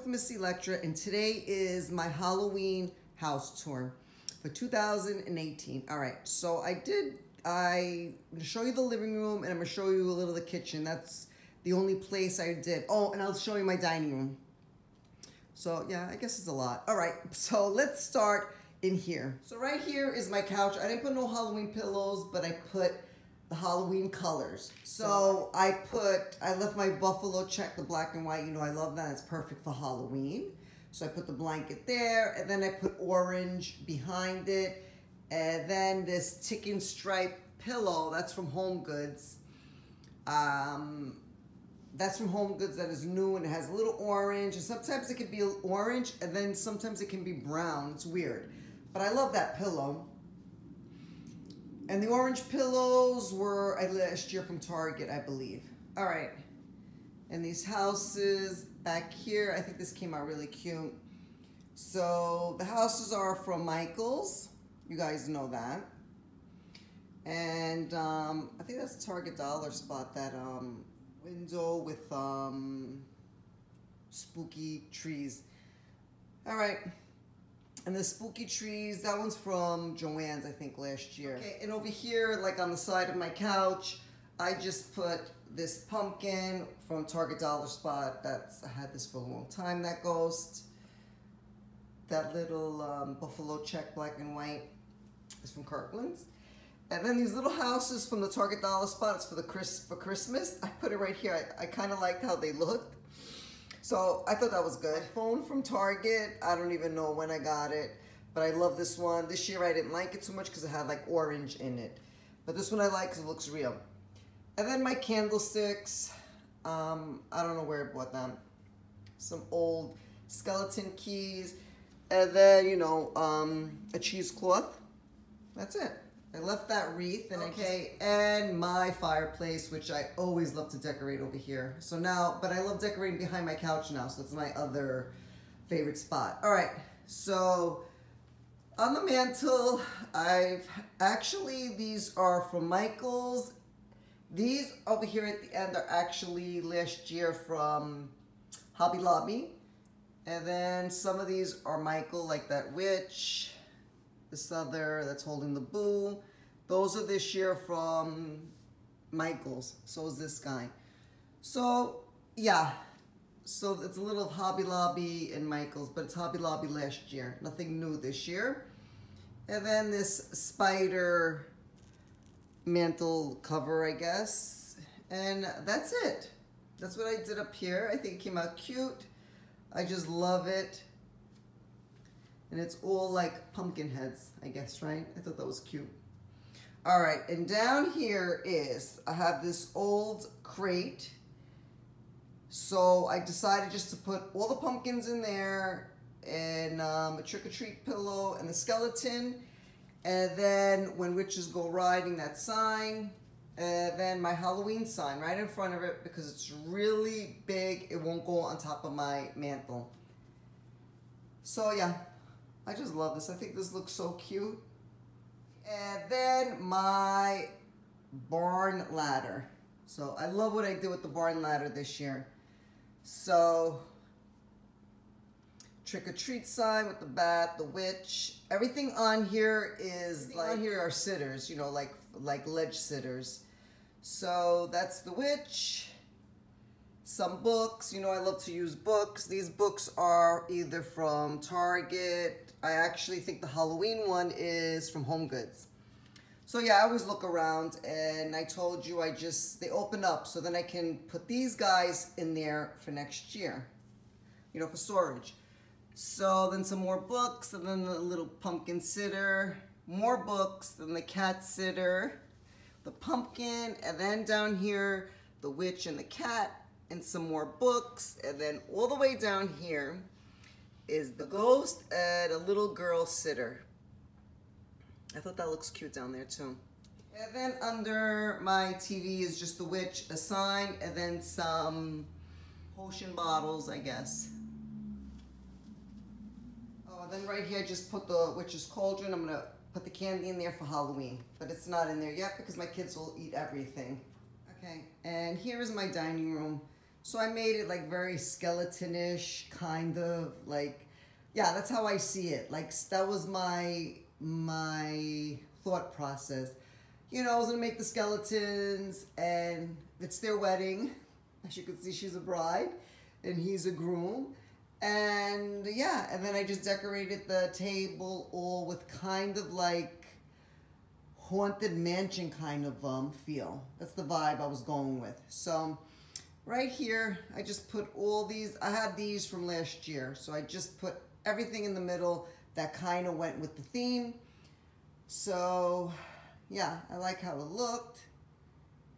Miss Electra, and today is my Halloween house tour for 2018. All right, so I'm gonna show you the living room and I'm gonna show you a little of the kitchen. That's the only place I did. Oh, and I'll show you my dining room. So yeah, I guess it's a lot. All right, so let's start in here. So right here is my couch. I didn't put no Halloween pillows, but I put the Halloween colors. So I left my buffalo check, the black and white. You know, I love that. It's perfect for Halloween. So I put the blanket there, and then I put orange behind it. And then this chicken stripe pillow, that's from Home Goods. That's from Home Goods, that is new, and it has a little orange. And sometimes it can be orange, and then sometimes it can be brown. It's weird. But I love that pillow. And the orange pillows were last year from Target, I believe. All right. And these houses back here, I think this came out really cute. So the houses are from Michael's. You guys know that. And I think that's a Target dollar spot, that window with spooky trees. All right. And the spooky trees, that one's from Joann's, I think, last year. Okay, and over here, like on the side of my couch, I just put this pumpkin from Target dollar spot. I had this for a long time, that ghost. That little buffalo check, black and white, is from Kirkland's. And then these little houses from the Target dollar spot, it's for Christmas. I put it right here. I kind of liked how they looked. So I thought that was good. Phone from Target. I don't even know when I got it, but I love this one. This year I didn't like it too much because it had like orange in it. But this one I like because it looks real. And then my candlesticks. I don't know where I bought them. Some old skeleton keys. And then, you know, a cheesecloth. That's it. I left that wreath, and and my fireplace, which I always love to decorate over here. So now, but I love decorating behind my couch now, so that's my other favorite spot. All right, so on the mantle, these are from Michael's. These over here at the end are actually last year from Hobby Lobby. And then some of these are Michael, like that witch. This other that's holding the boo. Those are this year from Michael's. So is this guy. So yeah. So it's a little Hobby Lobby and Michael's, but it's Hobby Lobby last year. Nothing new this year. And then this spider mantle cover, I guess. And that's it. That's what I did up here. I think it came out cute. I just love it. And it's all like pumpkin heads, I guess, right? I thought that was cute. All right, and down here I have this old crate. So I decided just to put all the pumpkins in there, and a trick-or-treat pillow and the skeleton. And then when witches go riding, that sign. And then my Halloween sign right in front of it because it's really big. It won't go on top of my mantle. So yeah. I just love this. I think this looks so cute. And then my barn ladder. So I love what I did with the barn ladder this year. So trick-or-treat sign with the bat, the witch. Everything on here is like, on here are sitters, you know, like ledge sitters. So that's the witch. Some books, you know, I love to use books. These books are either from Target. I actually think the Halloween one is from Home Goods. So yeah, I always look around, and I told you they open up, so then I can put these guys in there for next year, you know, for storage. So then some more books, and then the little pumpkin sitter, more books, then the cat sitter, the pumpkin, and then down here, the witch and the cat, and some more books, and then all the way down here is the ghost and a little girl sitter. I thought that looks cute down there too. And then under my TV is just the witch, a sign, and then some potion bottles, I guess. Oh, and then right here I just put the witch's cauldron. I'm gonna put the candy in there for Halloween, but it's not in there yet because my kids will eat everything. Okay, and here is my dining room. So I made it like very skeleton-ish, kind of like, yeah, that's how I see it. Like that was my thought process. You know, I was gonna make the skeletons, and it's their wedding. As you can see, she's a bride and he's a groom. And yeah, and then I just decorated the table all with kind of like haunted mansion kind of feel. That's the vibe I was going with. So right here, I just put all these, I had these from last year. So I just put everything in the middle that kind of went with the theme. So yeah, I like how it looked.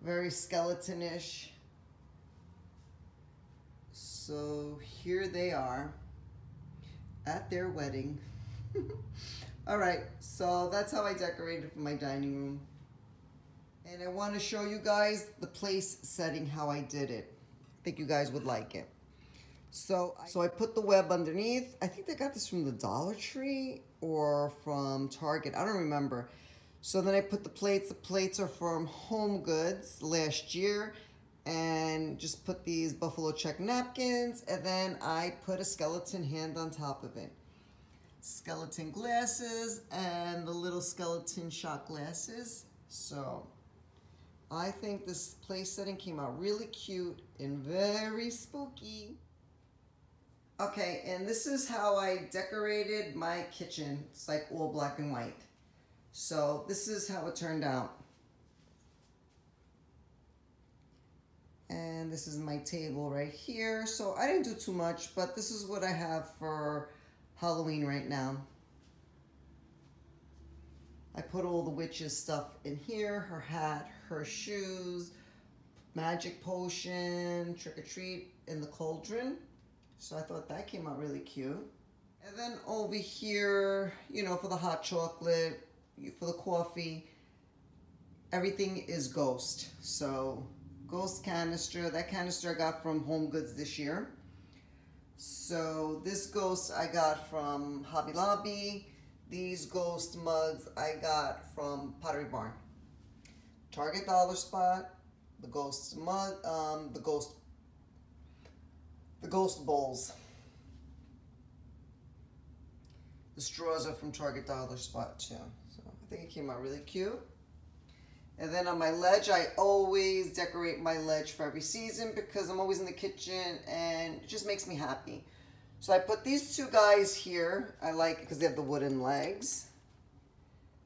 Very skeleton-ish. So here they are at their wedding. All right, so that's how I decorated for my dining room. And I want to show you guys the place setting, how I did it. I think you guys would like it. So I put the web underneath. I think they got this from the Dollar Tree or from Target. I don't remember. So then I put the plates. The plates are from Home Goods last year. And just put these buffalo check napkins. And then I put a skeleton hand on top of it. Skeleton glasses and the little skeleton shot glasses. So I think this place setting came out really cute and very spooky. Okay, and this is how I decorated my kitchen. It's like all black and white. So this is how it turned out. And this is my table right here. So I didn't do too much, but this is what I have for Halloween right now. I put all the witch's stuff in here, her hat, her shoes, magic potion, trick or treat in the cauldron. So I thought that came out really cute. And then over here, you know, for the hot chocolate, for the coffee, everything is ghost. So ghost canister, that canister I got from Home Goods this year. So this ghost I got from Hobby Lobby. These ghost mugs I got from Pottery Barn. Target Dollar Spot, the ghost mug, the ghost bowls. The straws are from Target Dollar Spot too. So I think it came out really cute. And then on my ledge, I always decorate my ledge for every season because I'm always in the kitchen and it just makes me happy. So I put these two guys here. I like it because they have the wooden legs.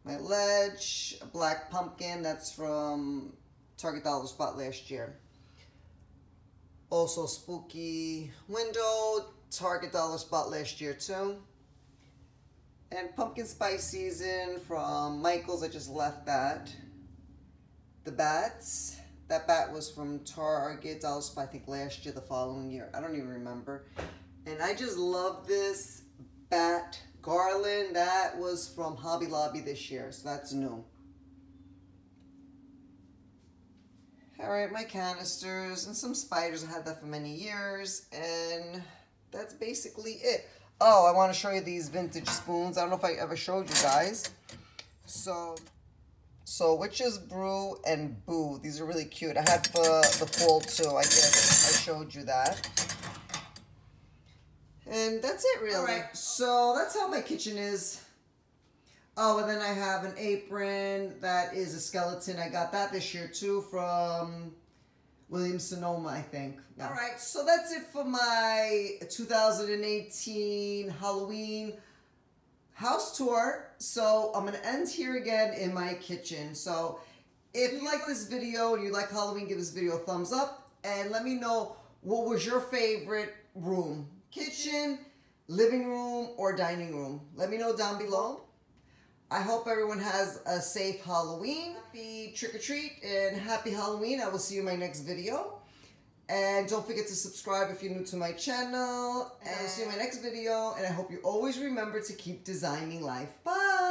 My ledge, a black pumpkin, that's from Target Dollar Spot last year. Also spooky window, Target Dollar Spot last year too. And pumpkin spice season from Michael's, I just left that. The bats, that bat was from Target Dollar Spot, I think last year, the following year. I don't even remember. And I just love this bat garland. That was from Hobby Lobby this year, so that's new. All right, my canisters and some spiders. I had that for many years, and that's basically it. Oh, I want to show you these vintage spoons. I don't know if I ever showed you guys. So Witch's Brew and Boo. These are really cute. I had for the fall too. I showed you that. And that's it, really. All right, so that's how my kitchen is. Oh, and then I have an apron that is a skeleton. I got that this year too from Williams-Sonoma, I think. Yeah. All right, so that's it for my 2018 Halloween house tour. So I'm gonna end here again in my kitchen. So if you like this video and you like Halloween, give this video a thumbs up and let me know what was your favorite room. Kitchen, living room, or dining room. Let me know down below. I hope everyone has a safe Halloween. Happy trick-or-treat and happy Halloween. I will see you in my next video. And don't forget to subscribe if you're new to my channel. And I'll see you in my next video. And I hope you always remember to keep designing life. Bye!